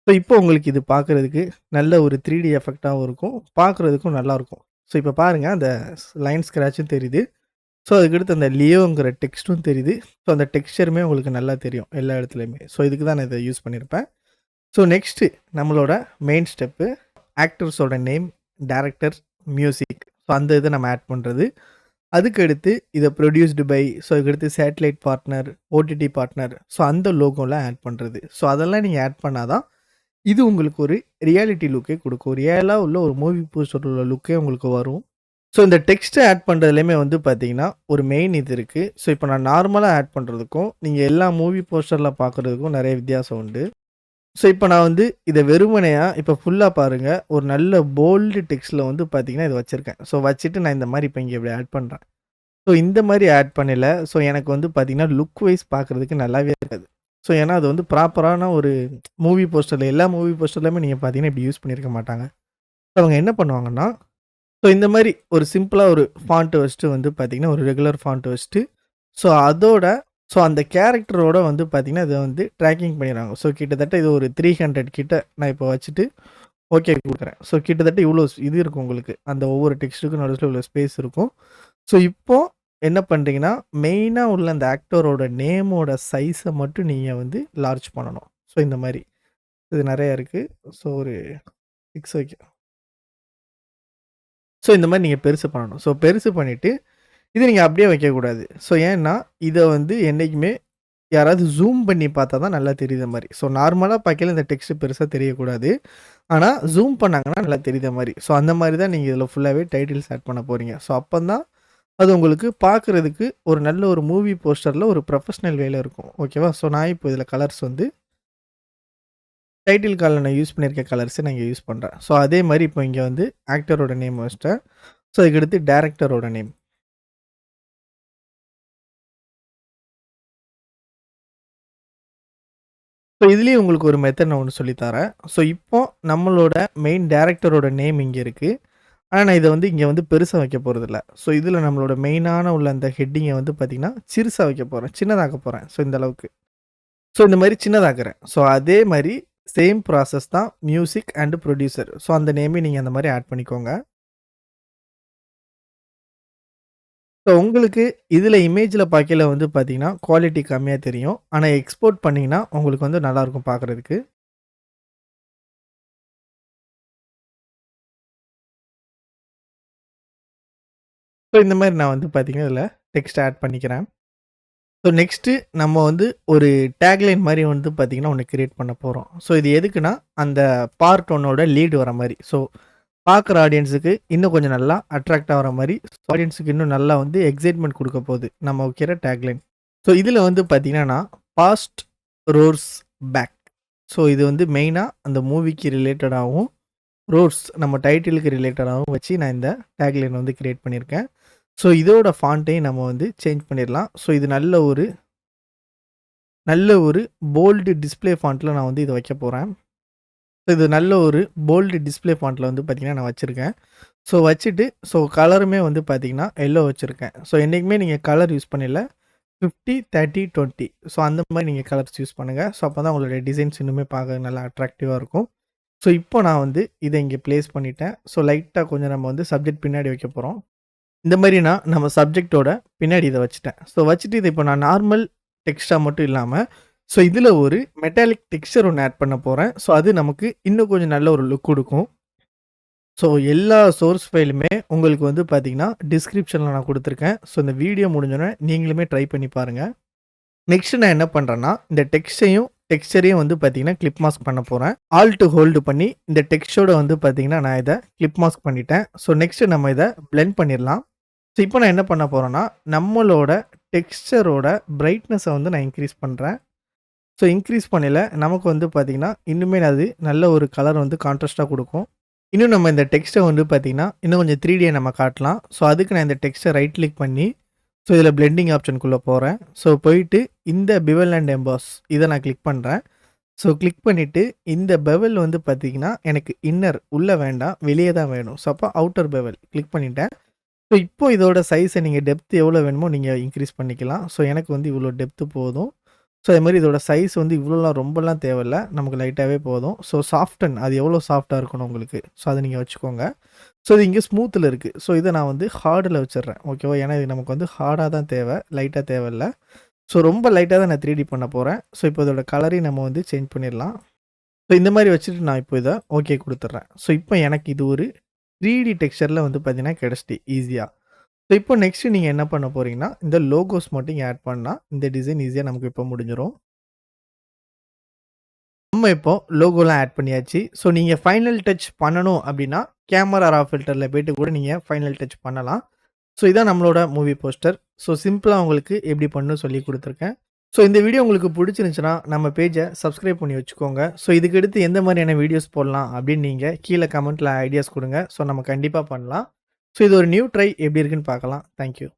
ஸோ இப்போ உங்களுக்கு இது பார்க்குறதுக்கு நல்ல ஒரு 3டி எஃபெக்ட்டாவும் இருக்கும். பார்க்குறதுக்கும் நல்லாருக்கும். ஸோ இப்போ பாருங்க அந்த லைன் ஸ்க்ராட்சும் தெரியுது. ஸோ அதுக்கடுத்து அந்த லியோங்கிற டெக்ஸ்ட்டும் தெரியுது. ஸோ அந்த டெக்ஸ்சருமே உங்களுக்கு நல்லா தெரியும் எல்லா இடத்துலயுமே. ஸோ இதுக்கு தான் நான் இத யூஸ் பண்ணியிருப்பேன். ஸோ நெக்ஸ்ட்டு நம்மளோட மெயின் ஸ்டெப்பு ஆக்டர்ஸோட நேம், டைரக்டர், மியூசிக். ஸோ அந்த இத நம்ம ஆட் பண்றது. அதுக்கடுத்து இத ப்ரொடியூஸ்டு பை, ஸோ அதுக்கடுத்து satellite partner, OTT partner. So அந்த லோகோலாம் ஆட் பண்றது. ஸோ அதெல்லாம் நீங்க ஆட் பண்ணா தான், இது உங்களுக்கு ஒரு ரியாலிட்டி லுக்கே குடுக்கும். ரியலா உள்ள ஒரு மூவி போஸ்டர் உள்ள லுக்கே உங்களுக்கு வரும். ஸோ இந்த டெக்ஸ்ட்ட ஆட் பண்றதுலயுமே வந்து பார்த்தீங்கன்னா, ஒரு மெயின் இது இருக்கு. ஸோ இப்போ நான் நார்மலா ஆட் பண்றதுக்கும், நீங்க எல்லா மூவி போஸ்டர்ல பார்க்குறதுக்கும் நெறைய வித்தியாசம் உண்டு. ஸோ இப்போ நான் வந்து இத வெறுமனையா இப்போ ஃபுல்லா பாருங்க, ஒரு நல்ல போல்டு டெக்ஸ்ட்ல வந்து பார்த்தீங்கன்னா, இத வச்சிருக்கேன். ஸோ வச்சுட்டு நான் இந்த மாரி இப்ப இங்க இப்படி ஆட் பண்றேன். ஸோ இந்த மாரி ஆட் பண்ணயில, ஸோ எனக்கு வந்து பார்த்தீங்கன்னா, லுக் வைஸ் பார்க்குறதுக்கு நல்லாவே இருக்காது. ஸோ ஏன்னா அது வந்து ப்ராப்பரான ஒரு மூவி போஸ்டர்ல எல்லா மூவி போஸ்டர்லயுமே நீங்க பார்த்தீங்கன்னா, இப்படி யூஸ் பண்ணியிருக்க மாட்டாங்க. அவங்க என்ன பண்ணுவாங்கன்னா, ஸோ இந்த மாரி ஒரு சிம்பிளா ஒரு ஃபாண்ட் வச்சுட்டு வந்து பார்த்தீங்கன்னா, ஒரு ரெகுலர் ஃபாண்ட் வச்சுட்டு, ஸோ அதோட ஸோ அந்த கேரக்டரோட வந்து பார்த்தீங்கன்னா, இத வந்து ட்ராக்கிங் பண்ணிருவாங்க. ஸோ கிட்டத்தட்ட இது ஒரு 300 கிட்ட நான் இப்போ வச்சுட்டு ஓகே குடுக்குறேன். ஸோ கிட்டத்தட்ட இவ்ளோ இது இருக்கும் உங்களுக்கு. அந்த ஒவ்வொரு டெக்ஸ்ட்டுக்கும் நடுவுல இவ்ளோ ஸ்பேஸ் இருக்கும். ஸோ இப்போ என்ன பண்றீங்கன்னா, மெயினா உள்ள அந்த ஆக்டரோட நேமோட சைஸ மட்டும் நீங்க வந்து லார்ஜ் பண்ணணும். ஸோ இந்த மாரி. இது நெறைய இருக்கு. ஸோ ஒரு 6 வைக்க ஸோ இந்த மாரி நீங்க பெருசு பண்ணணும். ஸோ பெருசு பண்ணிட்டு, இத நீங்க அப்படியே வைக்கக்கூடாது. ஸோ ஏன்னா, இத வந்து என்னைக்குமே யாராவது ஜூம் பண்ணி பார்த்தா தான் நல்லா தெரியிற மாரி. ஸோ நார்மலா பார்க்கையில இந்த டெக்ஸ்ட் பெருசா தெரியக்கூடாது. ஆனா, ஜூம் பண்ணாங்கன்னா நல்லா தெரியிற மாரி. ஸோ அந்த மாரி தான் நீங்க இதில ஃபுல்லாவே டைட்டில்ஸ் ஆட் பண்ண போறீங்க. ஸோ அப்பந்தான் அது உங்களுக்கு பார்க்குறதுக்கு ஒரு நல்ல ஒரு மூவி போஸ்டர்ல ஒரு ப்ரொஃபஷனல் வேல இருக்கும். ஓகேவா? ஸோ நான் இப்போ இதில கலர்ஸ் வந்து டைட்டில் கால்ல நான் யூஸ் பண்ணியிருக்க கலர்ஸ நான் இங்க யூஸ் பண்றேன். ஸோ அதே மாரி இப்போ இங்க வந்து ஆக்டரோட நேம் வச்சுட்டேன். ஸோ அதுக்கடுத்து டைரக்டரோட நேம். ஸோ இதுலயும் உங்களுக்கு ஒரு மெத்தட் நான் ஒண்ணு சொல்லி தரேன். ஸோ இப்போ நம்மளோட மெயின் டைரக்டரோட நேம் இங்க இருக்கு. ஆனா நான் இத வந்து இங்க வந்து பெருசா வைக்க போறதில்ல. ஸோ இதுல நம்மளோட மெயினான உள்ள அந்த ஹெட்டிங்க வந்து பார்த்தீங்கன்னா, சிறுசா வைக்க போறேன். சின்னதாக்க போறேன். ஸோ இந்த அளவுக்கு. ஸோ இந்த மாரி சின்னதாக்குறேன். ஸோ அதே மாரி சேம் ப்ராசஸ் தான் மியூசிக் அண்ட் புரொடியூசர். ஸோ அந்த நேமையும் நீங்க அந்த மாரி ஆட் பண்ணிக்கோங்க. ஸோ உங்களுக்கு இதுல இமேஜ்ல பார்க்கையில வந்து பார்த்தீங்கன்னா, குவாலிட்டி கம்மியா தெரியும். ஆனா எக்ஸ்போர்ட் பண்ணீங்கன்னா, உங்களுக்கு வந்து நல்லாருக்கும் பார்க்கறதுக்கு. ஸோ இந்த மாதிரி நான் வந்து பார்த்தீங்கன்னா இதில் டெக்ஸ்ட் ஆட் பண்ணிக்கிறேன். ஸோ நெக்ஸ்ட்டு நம்ம வந்து ஒரு டேக்லைன் மாதிரி வந்து பார்த்தீங்கன்னா ஒன்று கிரியேட் பண்ண போகிறோம். ஸோ இது எதுக்குன்னா அந்த பார்ட் ஒன்னோட லீடு வர மாதிரி. ஸோ பார்க்குற ஆடியன்ஸுக்கு இன்னும் கொஞ்சம் நல்லா அட்ராக்ட் ஆகிற மாதிரி, ஆடியன்ஸுக்கு இன்னும் நல்லா வந்து எக்ஸைட்மெண்ட் கொடுக்க போகுது நம்ம வைக்கிற டேக்லைன். ஸோ இதில் வந்து பார்த்தீங்கன்னா நான் பாஸ்ட் ரோர்ஸ் பேக். ஸோ இது வந்து மெயினாக அந்த மூவிக்கு ரிலேட்டடாகவும் ரோர்ஸ் நம்ம டைட்டிலுக்கு ரிலேட்டடாகவும் வச்சு நான் இந்த டேக்லைன் வந்து கிரியேட் பண்ணியிருக்கேன். ஸோ இதோட ஃபாண்ட்டையும் நம்ம வந்து சேஞ்ச் பண்ணிடலாம். ஸோ இது நல்ல ஒரு போல்டு டிஸ்ப்ளே ஃபாண்ட்டில் நான் வந்து இதை வைக்க போகிறேன். ஸோ இது நல்ல ஒரு போல்டு டிஸ்ப்ளே ஃபாண்ட்டில் வந்து பார்த்திங்கன்னா நான் வச்சுருக்கேன். ஸோ வச்சுட்டு ஸோ கலருமே வந்து பார்த்திங்கன்னா எல்லோ வச்சுருக்கேன். ஸோ என்றைக்குமே நீங்கள் கலர் யூஸ் பண்ணல 50, 30, 20 ஸோ அந்த மாதிரி நீங்கள் கலர்ஸ் யூஸ் பண்ணுங்கள். ஸோ அப்போ தான் உங்களுடைய டிசைன்ஸ் இன்னுமே பார்க்க நல்லா அட்ராக்டிவாக இருக்கும். ஸோ இப்போ நான் வந்து இதை இங்கே ப்ளேஸ் பண்ணிட்டேன். ஸோ லைட்டாக கொஞ்சம் நம்ம வந்து சப்ஜெக்ட் பின்னாடி வைக்க போகிறோம். இந்த மாதிரி நான் நம்ம சப்ஜெக்டோட பின்னாடி இதை வச்சுட்டேன். ஸோ வச்சுட்டு இதை இப்போ நான் நார்மல் டெக்ஸ்ட்டாக மட்டும் இல்லாமல் ஸோ இதில் ஒரு மெட்டாலிக் டெக்ஸ்சர் ஒன்று ஆட் பண்ண போகிறேன். ஸோ அது நமக்கு இன்னும் கொஞ்சம் நல்ல ஒரு லுக் கொடுக்கும். ஸோ எல்லா சோர்ஸ் ஃபைலுமே உங்களுக்கு வந்து பார்த்தீங்கன்னா டிஸ்கிரிப்ஷனில் நான் கொடுத்துருக்கேன். ஸோ இந்த வீடியோ முடிஞ்சோடனே நீங்களுமே ட்ரை பண்ணி பாருங்கள். நெக்ஸ்ட் நான் என்ன பண்ணுறேன்னா இந்த டெக்ஸ்சரையும் வந்து பார்த்தீங்கன்னா கிளிப் மாஸ்க் பண்ண போகிறேன். ஆல்ட் ஹோல்டு பண்ணி இந்த டெக்ஸ்டோட வந்து பார்த்தீங்கன்னா நான் இதை கிளிப் மாஸ்க் பண்ணிட்டேன். ஸோ நெக்ஸ்ட்டு நம்ம இதை பிளெண்ட் பண்ணிடலாம். ஸோ இப்போ நான் என்ன பண்ண போகிறேன்னா நம்மளோட டெக்ஸ்சரோட பிரைட்னஸை வந்து நான் இன்க்ரீஸ் பண்ணுறேன். ஸோ இன்க்ரீஸ் பண்ணல நமக்கு வந்து பார்த்திங்கன்னா இன்னுமே அது நல்ல ஒரு கலர் வந்து கான்ட்ராஸ்ட்டாக கொடுக்கும். இன்னும் நம்ம இந்த டெக்ஸ்ட்டை வந்து பார்த்திங்கன்னா இன்னும் கொஞ்சம் 3Dயை நம்ம காட்டலாம். ஸோ அதுக்கு நான் இந்த டெக்ஸ்ட்டை ரைட் கிளிக் பண்ணி ஸோ இதில் பிளெண்டிங் ஆப்ஷனுக்குள்ளே போகிறேன். ஸோ போயிட்டு இந்த பிவல் அண்ட் எம்பாஸ் இதை நான் கிளிக் பண்ணுறேன். ஸோ கிளிக் பண்ணிவிட்டு இந்த பெவல் வந்து பார்த்திங்கன்னா எனக்கு இன்னர் உள்ளே வேண்டாம், வெளியே தான் வேணும். ஸோ அப்போ அவுட்டர் பெவல் கிளிக் பண்ணிட்டேன். ஸோ இப்போ இதோட சைஸை நீங்கள் டெப்த் எவ்வளோ வேணுமோ நீங்கள் இன்க்ரீஸ் பண்ணிக்கலாம். ஸோ எனக்கு வந்து இவ்வளோ டெப்த்து போதும். ஸோ அது மாதிரி இதோட சைஸ் வந்து இவ்வளோலாம் ரொம்பலாம் தேவையில்ல, நமக்கு லைட்டாகவே போதும். ஸோ சாஃப்டன் அது எவ்வளோ சாஃப்டாக இருக்கணும் உங்களுக்கு, ஸோ அதை நீங்கள் வச்சுக்கோங்க. ஸோ இது இங்கே ஸ்மூத்தில் இருக்குது. ஸோ இதை நான் வந்து ஹார்டில் வச்சிடுறேன். ஓகேவா, ஏன்னா இது நமக்கு வந்து ஹார்டாக தான் தேவை, லைட்டாக தேவையில்லை. ஸோ ரொம்ப லைட்டாக தான் நான் 3D பண்ண போகிறேன். ஸோ இப்போ இதோட கலரையும் நம்ம வந்து சேஞ்ச் பண்ணிடலாம். ஸோ இந்த மாதிரி வச்சுட்டு நான் இப்போ இதை ஓகே கொடுத்துட்றேன். ஸோ இப்போ எனக்கு இது ஒரு 3D டெக்ஸ்சரில் வந்து பார்த்தீங்கன்னா கிடச்சிட்டு ஈஸியாக. ஸோ இப்போ நெக்ஸ்ட்டு நீங்கள் என்ன பண்ண போகிறீங்கன்னா இந்த லோகோஸ் மட்டும் இங்கே ஆட் பண்ணால் இந்த டிசைன் ஈஸியாக நமக்கு இப்போ முடிஞ்சிடும். நம்ம இப்போ லோகோலாம் ஆட் பண்ணியாச்சு. ஸோ நீங்கள் ஃபைனல் டச் பண்ணணும் அப்படின்னா கேமரா ரா ஃபில்டரில் போய்ட்டு கூட நீங்கள் ஃபைனல் டச் பண்ணலாம். ஸோ இதான் நம்மளோட மூவி போஸ்டர். ஸோ சிம்பிளாக உங்களுக்கு எப்படி பண்ணணும் சொல்லி கொடுத்துருக்கேன். ஸோ இந்த வீடியோ உங்களுக்கு பிடிச்சிருந்துச்சுன்னா நம்ம பேஜை சப்ஸ்கிரைப் பண்ணி வச்சுக்கோங்க. ஸோ இதுக்கு அடுத்து எந்த மாதிரியான வீடியோஸ் போடலாம் அப்படின்னு நீங்கள் கீழே கமெண்ட்டில் ஐடியாஸ் கொடுங்க. ஸோ நம்ம கண்டிப்பாக பண்ணலாம். ஸோ இது ஒரு நியூ ட்ரை எப்படி இருக்குன்னு பார்க்கலாம். தேங்க்யூ.